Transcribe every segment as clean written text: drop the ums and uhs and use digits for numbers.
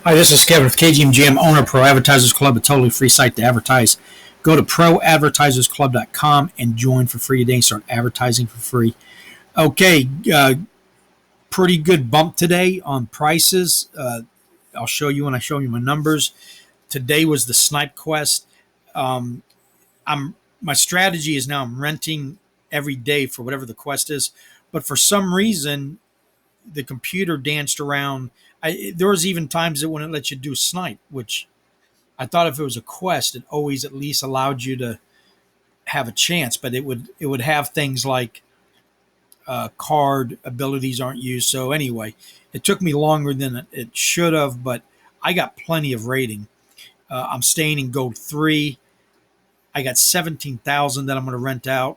Hi, this is Kevin with KGMGM, owner of Pro Advertisers Club, a totally free site to advertise. Go to ProAdvertisersClub.com and join for free today. Start advertising for free. Okay, pretty good bump today on prices. I'll show you when I show you my numbers. Today was the Snipe Quest. Um, my strategy is now I'm renting every day for whatever the quest is, but for some reason the computer danced around. There was even times it wouldn't let you do Snipe, which I thought if it was a quest, it always at least allowed you to have a chance, but it would have things like card abilities aren't used. So anyway, it took me longer than it should have, but I got plenty of rating. I'm staying in gold 3. I got 17,000 that I'm going to rent out,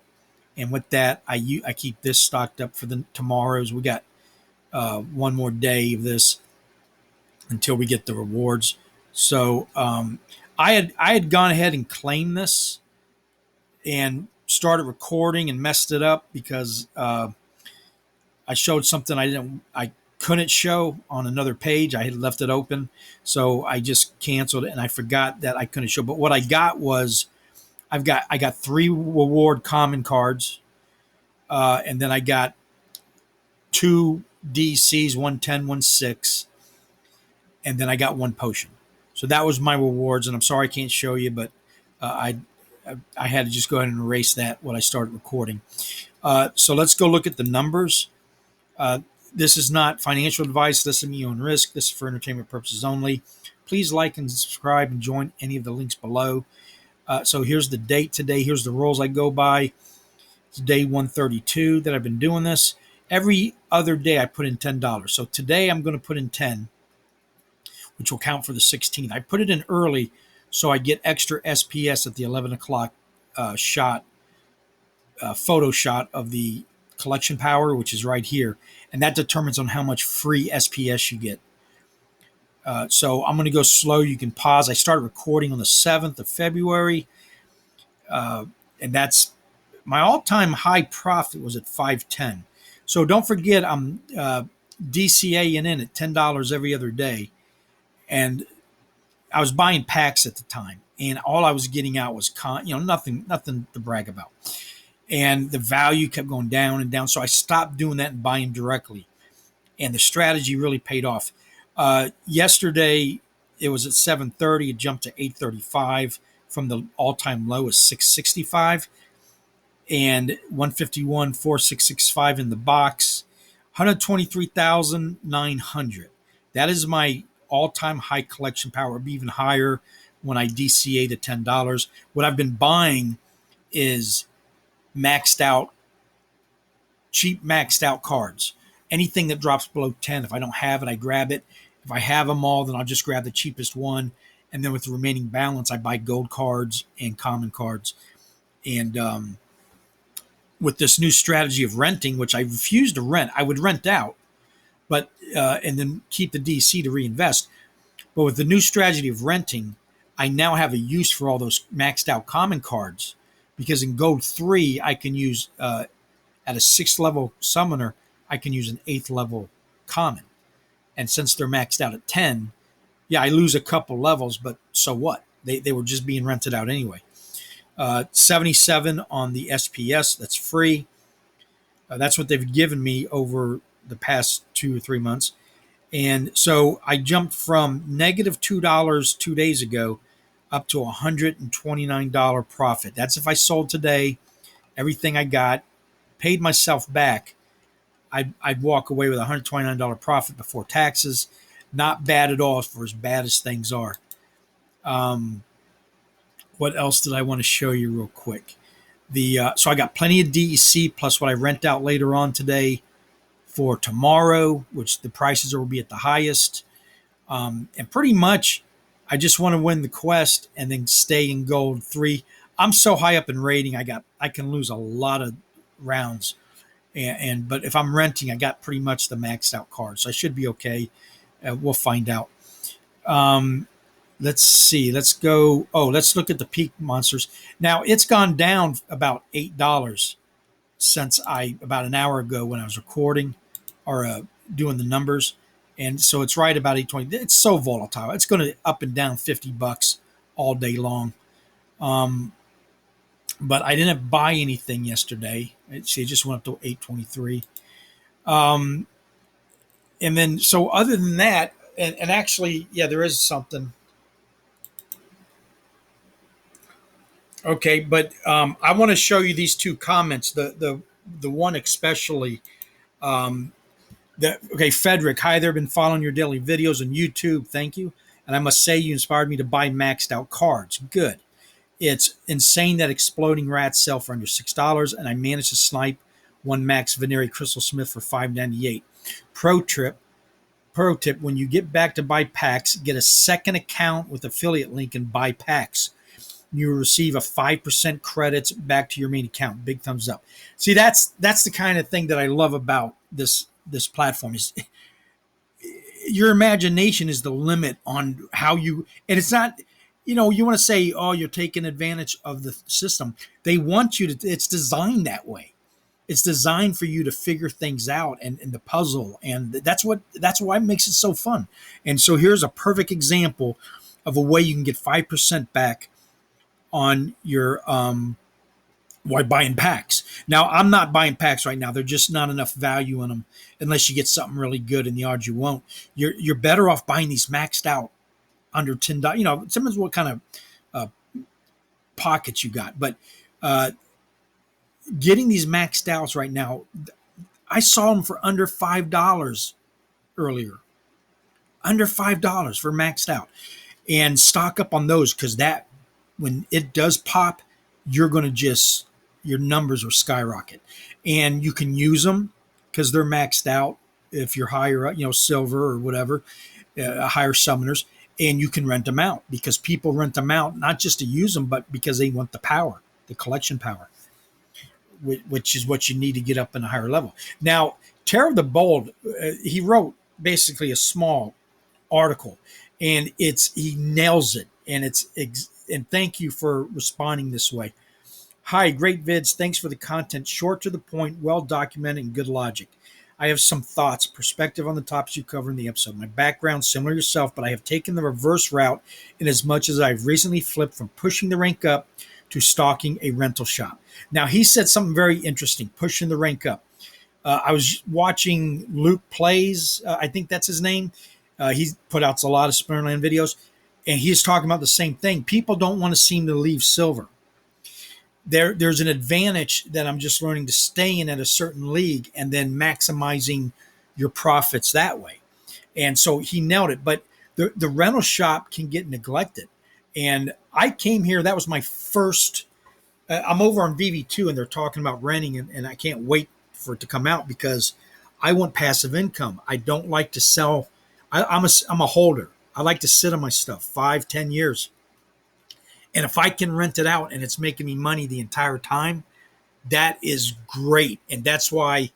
and with that, I keep this stocked up for the tomorrows. We got one more day of this until we get the rewards. So I had gone ahead and claimed this and started recording and messed it up because I showed something I couldn't show on another page. I had left it open, so I just canceled it, and I forgot that I couldn't show. But what I got was I got 3 reward common cards, and then I got 2 DCs, 110, 16, and then I got 1 potion. So that was my rewards, and I'm sorry I can't show you, but I had to just go ahead and erase that when I started recording. So let's go look at the numbers. This is not financial advice. Listen to me on risk. This is for entertainment purposes only. Please like and subscribe and join any of the links below. So here's the date today. Here's the rules I go by. It's day 132 that I've been doing this. Every other day I put in $10. So today I'm going to put in 10, which will count for the 16th. I put it in early so I get extra SPS at the 11 o'clock photo shot of the collection power, which is right here. And that determines on how much free SPS you get. So I'm going to go slow. You can pause. I started recording on the 7th of February. And that's my all-time high profit was at 510. So don't forget I'm DCAing in at $10 every other day. And I was buying packs at the time. And all I was getting out was nothing to brag about. And the value kept going down and down. So I stopped doing that and buying directly. And the strategy really paid off. Yesterday, it was at 730. It jumped to 835 from the all-time low of 665. And 151, 4665 in the box. 123,900. That is my all-time high collection power. It'll be even higher when I DCA to $10. What I've been buying is cheap maxed out cards. Anything that drops below 10, if I don't have it, I grab it. If I have them all, then I'll just grab the cheapest one. And then with the remaining balance, I buy gold cards and common cards. And with this new strategy of renting, which I refuse to rent, I would rent out, but and then keep the DC to reinvest. But with the new strategy of renting, I now have a use for all those maxed out common cards, because in Gold 3, I can use, at a 6th level summoner, I can use an 8th level common. And since they're maxed out at 10, yeah, I lose a couple levels, but so what? They were just being rented out anyway. 77 on the SPS, that's free. That's what they've given me over the past 2 or 3 months. And so I jumped from negative $2 2 days ago up to $129 profit. That's if I sold today, everything I got, paid myself back. I'd walk away with $129 profit before taxes. Not bad at all for as bad as things are. What else did I want to show you real quick? So I got plenty of DEC plus what I rent out later on today for tomorrow, which the prices will be at the highest. And pretty much I just want to win the quest and then stay in gold 3. I'm so high up in rating, I can lose a lot of rounds. But if I'm renting, I got pretty much the maxed out cards, so I should be okay. We'll find out. Let's see. Let's go. Oh, let's look at the peak monsters. Now it's gone down about $8 since about an hour ago when I was recording or doing the numbers. And so it's right about 820. It's so volatile. It's going to up and down $50 all day long. Um, but I didn't buy anything yesterday. It just went up to 823. Um, and then, so other than that, and actually, yeah, there is something. Okay, but I want to show you these two comments. The one especially. Um, okay, Frederick, hi there. Been following your daily videos on YouTube. Thank you. And I must say, you inspired me to buy maxed out cards. Good. It's insane that exploding rats sell for under $6, and I managed to snipe one max Venery Crystal Smith for $5.98. Pro trip. Pro tip: when you get back to buy packs, get a second account with affiliate link and buy packs. You will receive a 5% credits back to your main account. Big thumbs up. See, that's the kind of thing that I love about this platform is your imagination is the limit on how you, and it's not, you want to say, oh, you're taking advantage of the system. They want you to, it's designed that way. It's designed for you to figure things out and the puzzle. And that's why it makes it so fun. And so here's a perfect example of a way you can get 5% back on your why buying packs. Now, I'm not buying packs right now. There's just not enough value in them unless you get something really good, and the odds you won't. You're better off buying these maxed out under $10. It depends what kind of pockets you got, but getting these maxed outs right now, I saw them for under $5 earlier. Under $5 for maxed out, and stock up on those because that when it does pop, you're going to just your numbers will skyrocket, and you can use them because they're maxed out. If you're higher up, silver or whatever, higher summoners, and you can rent them out because people rent them out not just to use them, but because they want the power, the collection power, which is what you need to get up in a higher level. Now, Terror the Bold, he wrote basically a small article, and he nails it, and and thank you for responding this way. Hi, great vids. Thanks for the content. Short to the point, well documented, and good logic. I have some thoughts, perspective on the topics you cover in the episode. My background similar to yourself, but I have taken the reverse route in as much as I've recently flipped from pushing the rank up to stalking a rental shop. Now, he said something very interesting, pushing the rank up. I was watching Luke Plays, I think that's his name. He put out a lot of Splinterlands videos, and he's talking about the same thing. People don't want to seem to leave silver. There's an advantage that I'm just learning to stay in at a certain league and then maximizing your profits that way. And so he nailed it. But the rental shop can get neglected. And I came here, that was my first, I'm over on VV2 and they're talking about renting, and I can't wait for it to come out because I want passive income. I don't like to sell. I'm a holder. I like to sit on my stuff 5-10 years. And if I can rent it out and it's making me money the entire time, that is great. And that's why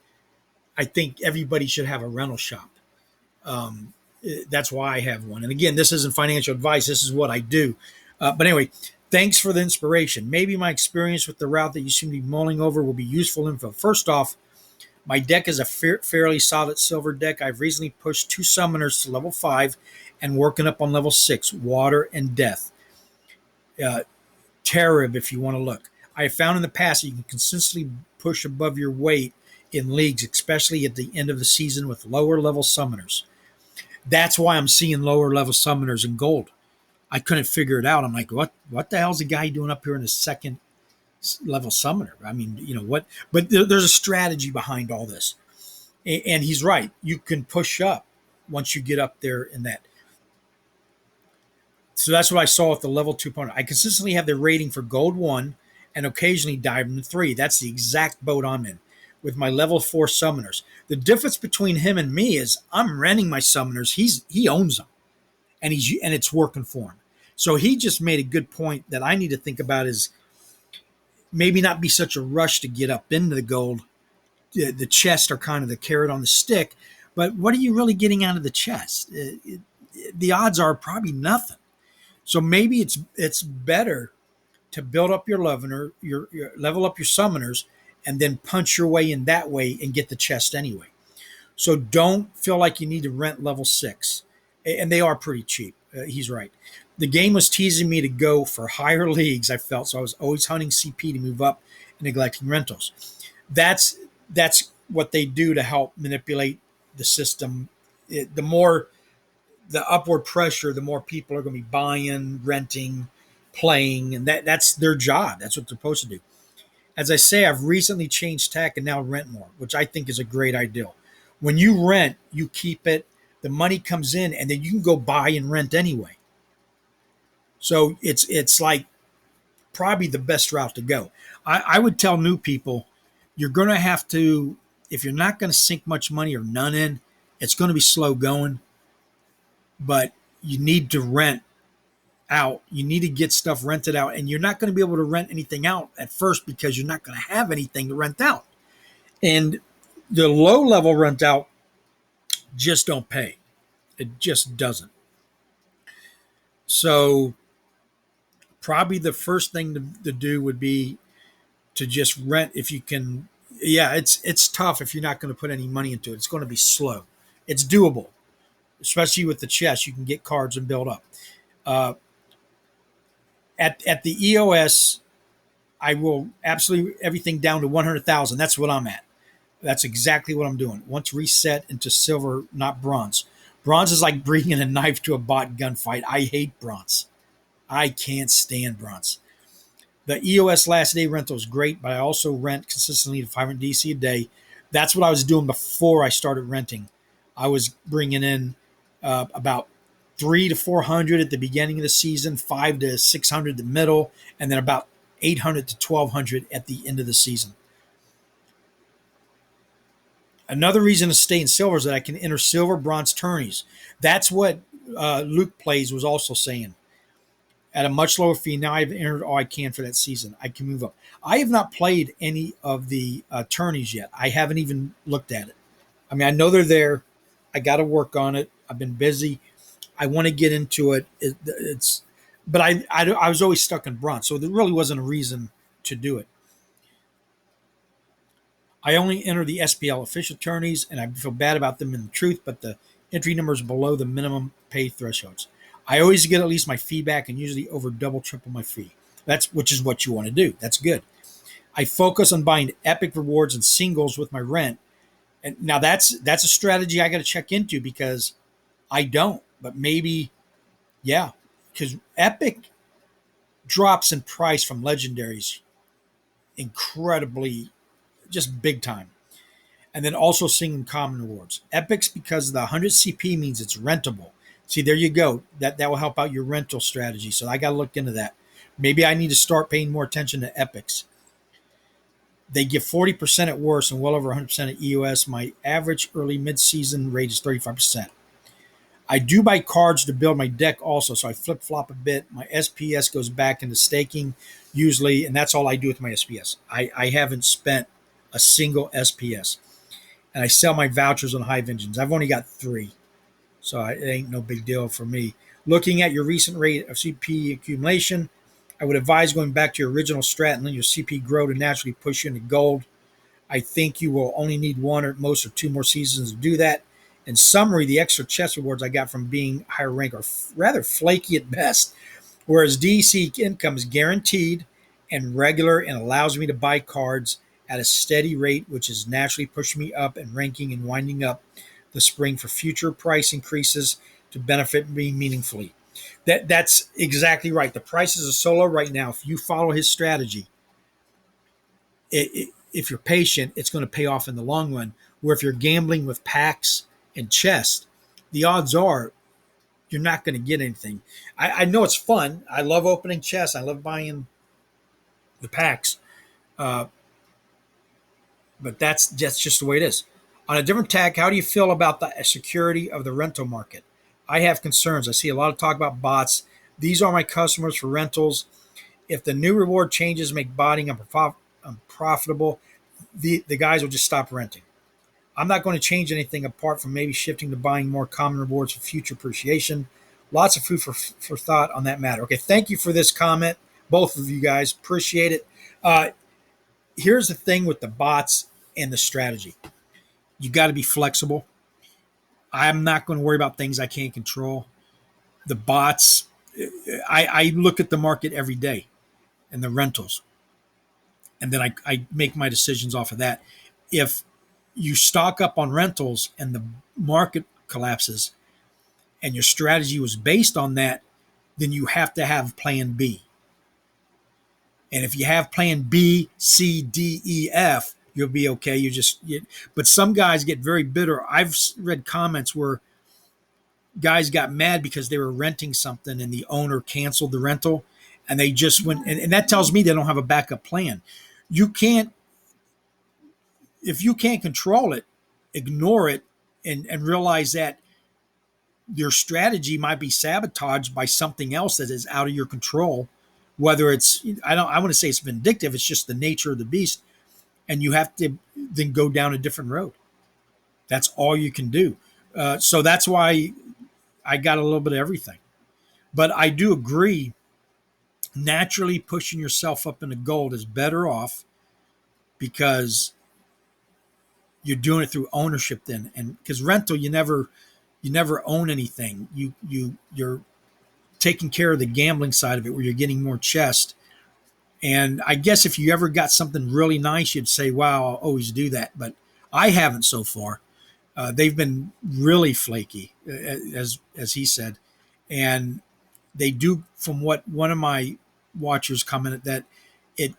I think everybody should have a rental shop. That's why I have one. And again, this isn't financial advice. This is what I do. But anyway, thanks for the inspiration. Maybe my experience with the route that you seem to be mulling over will be useful info. First off, my deck is a fairly solid silver deck. I've recently pushed 2 summoners to level 5 and working up on level 6, Water and Death. Terrib, if you want to look. I have found in the past that you can consistently push above your weight in leagues, especially at the end of the season with lower level summoners. That's why I'm seeing lower level summoners in gold. I couldn't figure it out. I'm like, what the hell's the guy doing up here in his second level summoner? I mean, what? But there's a strategy behind all this. And he's right. You can push up once you get up there in that. So that's what I saw with the level 2 opponent. I consistently have the rating for gold 1 and occasionally diamond 3. That's the exact boat I'm in with my level 4 summoners. The difference between him and me is I'm renting my summoners. He owns them, and it's working for him. So he just made a good point that I need to think about is maybe not be such a rush to get up into the gold. The chest are kind of the carrot on the stick, but what are you really getting out of the chest? The odds are probably nothing. So maybe it's better to build up your leveler, your level up your summoners, and then punch your way in that way and get the chest anyway. So don't feel like you need to rent level 6. And they are pretty cheap. He's right. The game was teasing me to go for higher leagues, I felt, so I was always hunting CP to move up and neglecting rentals. That's what they do to help manipulate the system. The more the upward pressure, the more people are going to be buying, renting, playing, and that's their job. That's what they're supposed to do. As I say, I've recently changed tack and now rent more, which I think is a great idea. When you rent, you keep it, the money comes in, and then you can go buy and rent anyway. So it's like probably the best route to go. I would tell new people, you're going to have to, if you're not going to sink much money or none in, it's going to be slow going, but you need to rent out. You need to get stuff rented out, and you're not going to be able to rent anything out at first because you're not going to have anything to rent out. And the low level rent out just don't pay. It just doesn't. So probably the first thing to do would be to just rent if you can. Yeah, it's tough if you're not going to put any money into it. It's going to be slow. It's doable, especially with the chess. You can get cards and build up. Uh, at the EOS, I will absolutely everything down to 100,000. That's what I'm at. That's exactly what I'm doing. Once reset into silver, not bronze. Bronze is like bringing a knife to a bot gunfight. I hate bronze. I can't stand bronze. The EOS last day rental is great, but I also rent consistently to 500 DC a day. That's what I was doing before I started renting. I was bringing in about 300 to 400 at the beginning of the season, 500 to 600 the middle, and then about 800 to 1200 at the end of the season. Another reason to stay in silver is that I can enter silver bronze tourneys. That's what Luke Plays was also saying. At a much lower fee, now I've entered all I can for that season. I can move up. I have not played any of the tourneys yet. I haven't even looked at it. I mean, I know they're there. I got to work on it. I've been busy. I want to get into it. But I was always stuck in bronze, so there really wasn't a reason to do it. I only enter the SPL official tourneys, and I feel bad about them in the truth, but the entry numbers below the minimum pay thresholds. I always get at least my fee back and usually over double, triple my fee. Which is what you want to do. That's good. I focus on buying epic rewards and singles with my rent. And now that's a strategy I got to check into because I don't. But maybe, yeah, because epic drops in price from legendaries incredibly, just big time. And then also singing common rewards. Epics, because the 100 CP means it's rentable. See, there you go. That will help out your rental strategy. So I got to look into that. Maybe I need to start paying more attention to epics. They give 40% at worst and well over 100% at EOS. My average early mid-season rate is 35%. I do buy cards to build my deck also, so I flip-flop a bit. My SPS goes back into staking usually, and that's all I do with my SPS. I haven't spent a single SPS. And I sell my vouchers on Hive Engines. I've only got 3, so it ain't no big deal for me. Looking at your recent rate of CP accumulation, I would advise going back to your original strat and letting your CP grow to naturally push you into gold. I think you will only need 1 or at most or 2 more seasons to do that. In summary, the extra chest rewards I got from being higher rank are rather flaky at best, whereas DC income is guaranteed and regular and allows me to buy cards at a steady rate, which is naturally pushing me up and ranking and winding up the spring for future price increases to benefit me meaningfully. That's exactly right. The prices are so low right now. If you follow his strategy, if you're patient, it's going to pay off in the long run. Where if you're gambling with packs and chest, the odds are you're not going to get anything. I know it's fun. I love opening chests. I love buying the packs. But that's just the way it is. On a different tack, how do you feel about the security of the rental market? I have concerns. I see a lot of talk about bots. These are my customers for rentals. If the new reward changes make botting unprofitable, the guys will just stop renting. I'm not going to change anything apart from maybe shifting to buying more common rewards for future appreciation. Lots of food for thought on that matter. Okay, thank you for this comment, both of you guys. Appreciate it. Here's the thing with the bots and the strategy. You got to be flexible. I'm not going to worry about things I can't control. The bots, I look at the market every day and the rentals, and then I make my decisions off of that. If you stock up on rentals and the market collapses and your strategy was based on that, then you have to have plan B. And if you have plan B, C, D, E, F, you'll be okay. But some guys get very bitter. I've read comments where guys got mad because they were renting something and the owner canceled the rental, and they just went, and that tells me they don't have a backup plan. You can't, if you can't control it, ignore it, and realize that your strategy might be sabotaged by something else that is out of your control. Whether it's, I want to say it's vindictive, it's just the nature of the beast, and you have to then go down a different road. That's all you can do. So that's why I got a little bit of everything. But I do agree, naturally pushing yourself up into gold is better off, because you're doing it through ownership then. And because rental, you never own anything. You're taking care of the gambling side of it, where you're getting more chest. And I guess if you ever got something really nice, you'd say, wow, I'll always do that. But I haven't so far. They've been really flaky, as he said. And they do, from what one of my watchers commented, that it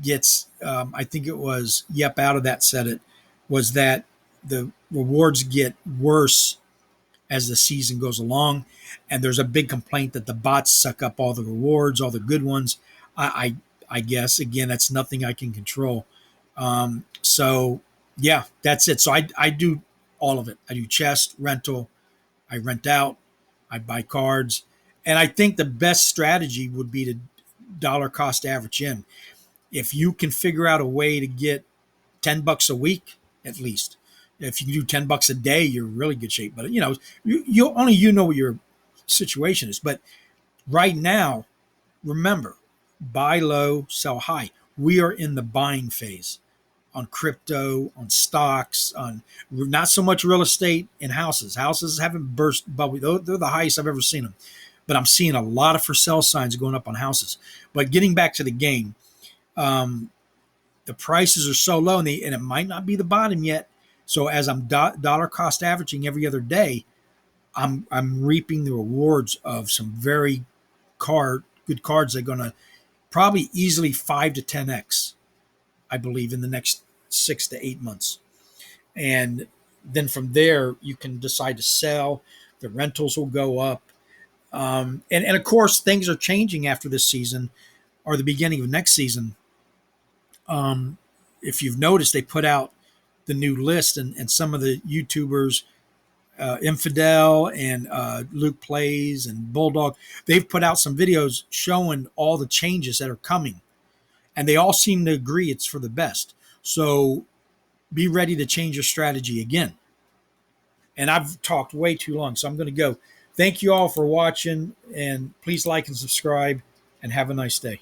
gets, I think it was Yep Out of That said it, was that the rewards get worse as the season goes along. And there's a big complaint that the bots suck up all the rewards, all the good ones. I guess, again, that's nothing I can control. So yeah, that's it. So I do all of it. I do chest, rental, I rent out, I buy cards. And I think the best strategy would be to dollar cost average in. If you can figure out a way to get $10 a week, at least. If you can do $10 a day, you're in really good shape. But you only know what your situation is. But right now, remember, buy low, sell high. We are in the buying phase on crypto, on stocks, on not so much real estate and houses. Houses haven't burst bubble. They're the highest I've ever seen them. But I'm seeing a lot of for sale signs going up on houses. But getting back to the game, the prices are so low, and it might not be the bottom yet. So as I'm dollar cost averaging every other day, I'm reaping the rewards of some very good cards. They're going to probably easily 5 to 10x, I believe, in the next 6 to 8 months. And then from there, you can decide to sell. The rentals will go up. And of course, things are changing after this season or the beginning of next season. If you've noticed, they put out the new list, and some of the YouTubers, Infidel and Luke Plays and Bulldog, they've put out some videos showing all the changes that are coming. And they all seem to agree it's for the best. So be ready to change your strategy again. And I've talked way too long, so I'm going to go. Thank you all for watching, and please like and subscribe, and have a nice day.